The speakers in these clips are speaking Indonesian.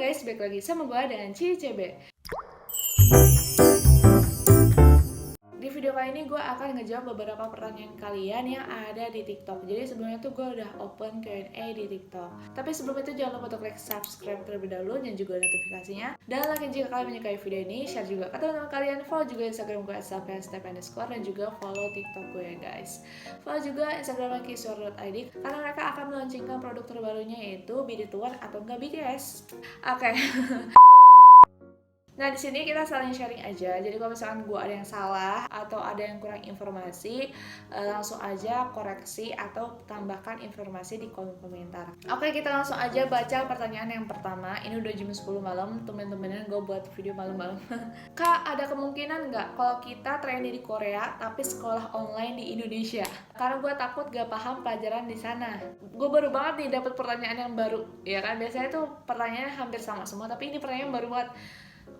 guys, balik lagi sama gue dan CCB. Di video kali ini gue akan ngejawab beberapa pertanyaan kalian yang ada di TikTok. Jadi sebelumnya tuh gue udah open Q&A di TikTok. Tapi sebelum itu jangan lupa untuk like, subscribe terlebih dahulu dan juga notifikasinya. Dan like jika kalian menyukai video ini, share juga ke teman-teman kalian, follow juga Instagram gue @step__, dan juga follow TikTok gue ya guys. Follow juga Instagram kiswar.id karena mereka akan melaunchingkan produk terbarunya yaitu BD2 atau enggak BTS. Oke. Nah, di sini kita saling sharing aja. Jadi kalau misalkan gue ada yang salah atau ada yang kurang informasi, langsung aja koreksi atau tambahkan informasi di kolom komentar. Oke, kita langsung aja baca pertanyaan yang pertama. Ini udah jam 10 malam, temen-temenan gue buat video malam-malam. Kak, ada kemungkinan nggak kalau kita training di Korea tapi sekolah online di Indonesia? Karena gue takut gak paham pelajaran di sana. Gue baru banget nih dapet pertanyaan yang baru, ya kan? Biasanya tuh pertanyaannya hampir sama semua, tapi ini pertanyaan baru buat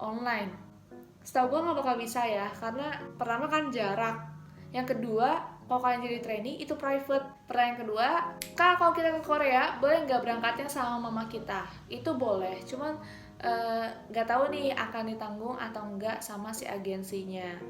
online. Setahu gue nggak bakal bisa ya, karena pertama kan jarak. Yang kedua, kalau kalian jadi trainee itu private. Pertanyaan kedua, kak kalau kita ke Korea boleh nggak berangkatnya sama mama kita? Itu boleh, cuman nggak tahu nih akan ditanggung atau enggak sama si agensinya.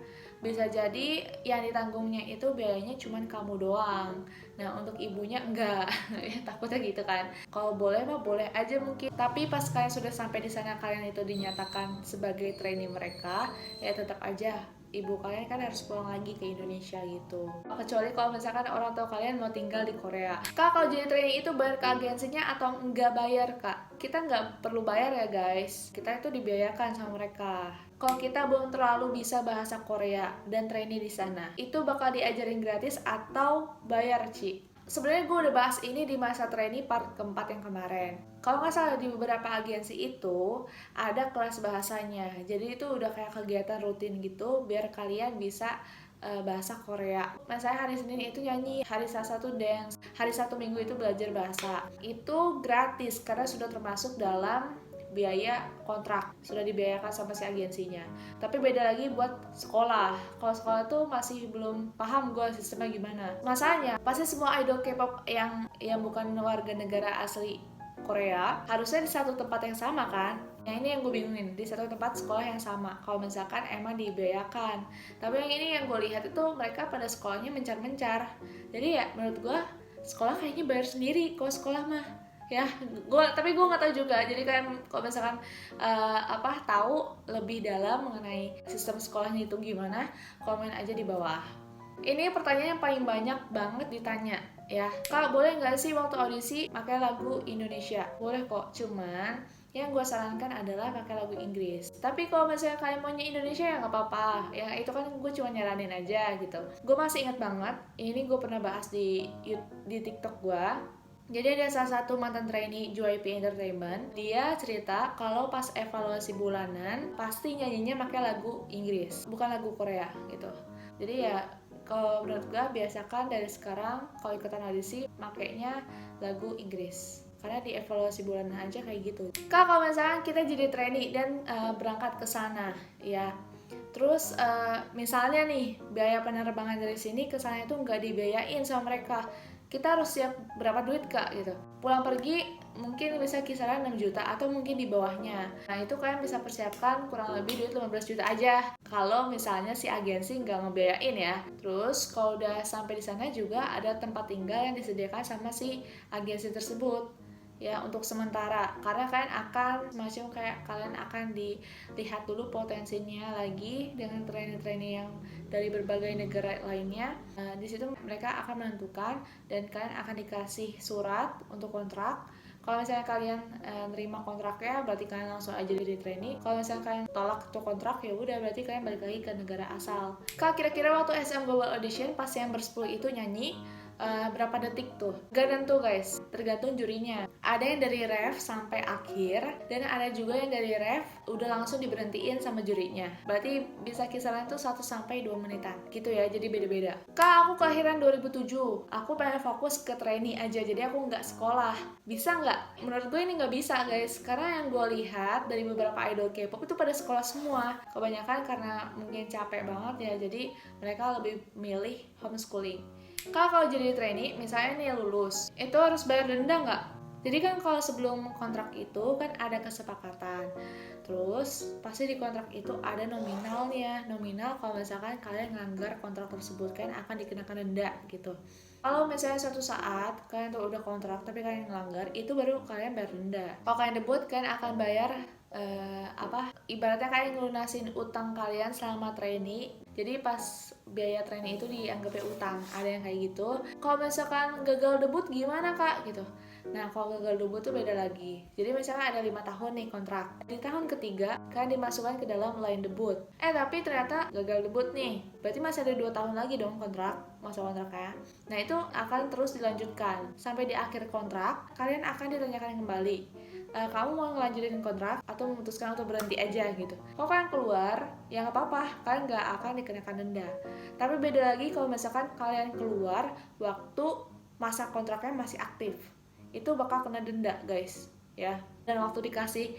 Bisa jadi yang ditanggungnya itu biayanya cuman kamu doang. Nah untuk ibunya enggak, ya takutnya gitu kan. Kalau boleh mah boleh aja mungkin. Tapi pas kalian sudah sampai di sana kalian itu dinyatakan sebagai trainee mereka, ya tetap aja ibu kalian kan harus pulang lagi ke Indonesia gitu. Kecuali kalau misalkan orang tua kalian mau tinggal di Korea. Kak kalau jadi trainee itu bayar ke agensinya atau enggak bayar kak? Kita nggak perlu bayar ya guys. Kita itu dibiayakan sama mereka. Kalau kita belum terlalu bisa bahasa Korea dan trainee di sana, itu bakal diajarin gratis atau bayar, Ci? Sebenarnya gue udah bahas ini di masa trainee part keempat yang kemarin. Kalau nggak salah di beberapa agensi itu ada kelas bahasanya. Jadi itu udah kayak kegiatan rutin gitu biar kalian bisa bahasa Korea. Misalnya hari Senin itu nyanyi, hari Selasa tuh dance, hari Sabtu Minggu itu belajar bahasa. Itu gratis karena sudah termasuk dalam biaya kontrak, sudah dibiayakan sama si agensinya. Tapi beda lagi buat sekolah. Kalau sekolah tuh masih belum paham gue sistemnya gimana. Masalahnya pasti semua idol K-pop yang bukan warga negara asli Korea harusnya di satu tempat yang sama kan. Yang ini yang gue bingungin, di satu tempat sekolah yang sama kalau misalkan emang dibiayakan. Tapi yang ini yang gue lihat itu mereka pada sekolahnya mencar-mencar. Jadi ya menurut gue sekolah kayaknya bayar sendiri kalau sekolah mah ya. Tapi gue nggak tahu juga. Jadi kan kalau misalkan tahu lebih dalam mengenai sistem sekolahnya itu gimana, komen aja di bawah. Ini pertanyaan yang paling banyak banget ditanya ya. Kak boleh nggak sih waktu audisi pakai lagu Indonesia? Boleh kok, cuman yang gue sarankan adalah pakai lagu Inggris. Tapi kalau misalnya kalian maunya Indonesia ya nggak apa-apa. Ya itu kan gue cuma nyaranin aja gitu. Gue masih ingat banget, ini gue pernah bahas di TikTok gue. Jadi ada salah satu mantan trainee JYP Entertainment, dia cerita kalau pas evaluasi bulanan pasti nyanyinya pakai lagu Inggris, bukan lagu Korea gitu. Jadi ya kalau menurut gue biasakan dari sekarang kalau ikutan audisi makainya lagu Inggris. Karena di evaluasi bulanan aja kayak gitu. Kak kalau misalkan kita jadi trainee dan berangkat ke sana ya. Terus misalnya nih biaya penerbangan dari sini ke sana itu nggak dibiayain sama mereka. Kita harus siap berapa duit kak gitu. Pulang pergi mungkin bisa kisaran 6 juta atau mungkin di bawahnya. Nah itu kalian bisa persiapkan kurang lebih duit 15 juta aja kalau misalnya si agensi nggak ngebiayain ya. Terus kalau udah sampai di sana juga ada tempat tinggal yang disediakan sama si agensi tersebut ya untuk sementara, karena kalian akan semacam kayak kalian akan dilihat dulu potensinya lagi dengan trainee-trainee yang dari berbagai negara lainnya. Di situ mereka akan menentukan dan kalian akan dikasih surat untuk kontrak. Kalau misalnya kalian nerima kontraknya berarti kalian langsung aja jadi trainee. Kalau misalnya kalian tolak untuk kontrak ya udah berarti kalian balik lagi ke negara asal. Kak kira-kira waktu SM Global Audition pas yang bersepuluh itu nyanyi berapa detik tuh? Gak tentu guys, tergantung jurinya. Ada yang dari ref sampai akhir dan ada juga yang dari ref udah langsung diberhentiin sama jurinya. Berarti bisa kisaran tuh 1-2 menitan gitu ya, jadi beda-beda. Kak aku kelahiran 2007, aku pengen fokus ke trainee aja jadi aku nggak sekolah. Bisa nggak? Menurut gue ini nggak bisa guys, karena yang gue lihat dari beberapa idol K-pop itu pada sekolah semua. Kebanyakan karena mungkin capek banget ya, jadi mereka lebih milih homeschooling. Kak kalau jadi trainee, misalnya nih lulus, itu harus bayar denda nggak? Jadi kan kalau sebelum kontrak itu kan ada kesepakatan. Terus pasti di kontrak itu ada nominalnya. Nominal kalau misalkan kalian ngelanggar kontrak tersebut kan akan dikenakan denda gitu. Kalau misalnya suatu saat kalian tuh udah kontrak tapi kalian ngelanggar, itu baru kalian bayar denda. Kalau kalian debut kan akan bayar ibaratnya kalian ngelunasin utang kalian selama trainee. Jadi pas biaya trainee itu dianggapnya utang, ada yang kayak gitu. Kalau misalkan gagal debut gimana kak gitu. Nah kalau gagal debut tuh beda lagi. Jadi misalnya ada 5 tahun nih kontrak, di tahun ketiga kalian dimasukkan ke dalam line debut. Tapi ternyata gagal debut nih, berarti masih ada 2 tahun lagi dong masa kontraknya. Nah itu akan terus dilanjutkan sampai di akhir kontrak kalian akan ditanyakan kembali, kamu mau ngelanjutin kontrak atau memutuskan untuk berhenti aja gitu. Kalau kalian keluar, ya nggak apa-apa, kalian nggak akan dikenakan denda. Tapi beda lagi kalau misalkan kalian keluar waktu masa kontraknya masih aktif, itu bakal kena denda guys, ya. Dan waktu dikasih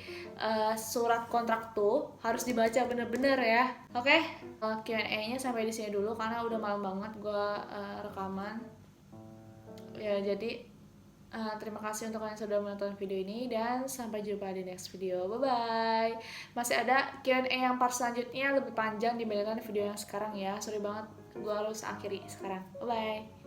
surat kontrak tuh harus dibaca bener-bener ya. Oke, Q&A-nya sampai di sini dulu karena udah malam banget gue rekaman. Ya jadi terima kasih untuk kalian yang sudah menonton video ini dan sampai jumpa di next video. Bye bye. Masih ada Q&A yang part selanjutnya lebih panjang dibandingkan video yang sekarang ya. Sorry banget, gue harus akhiri sekarang. Bye bye.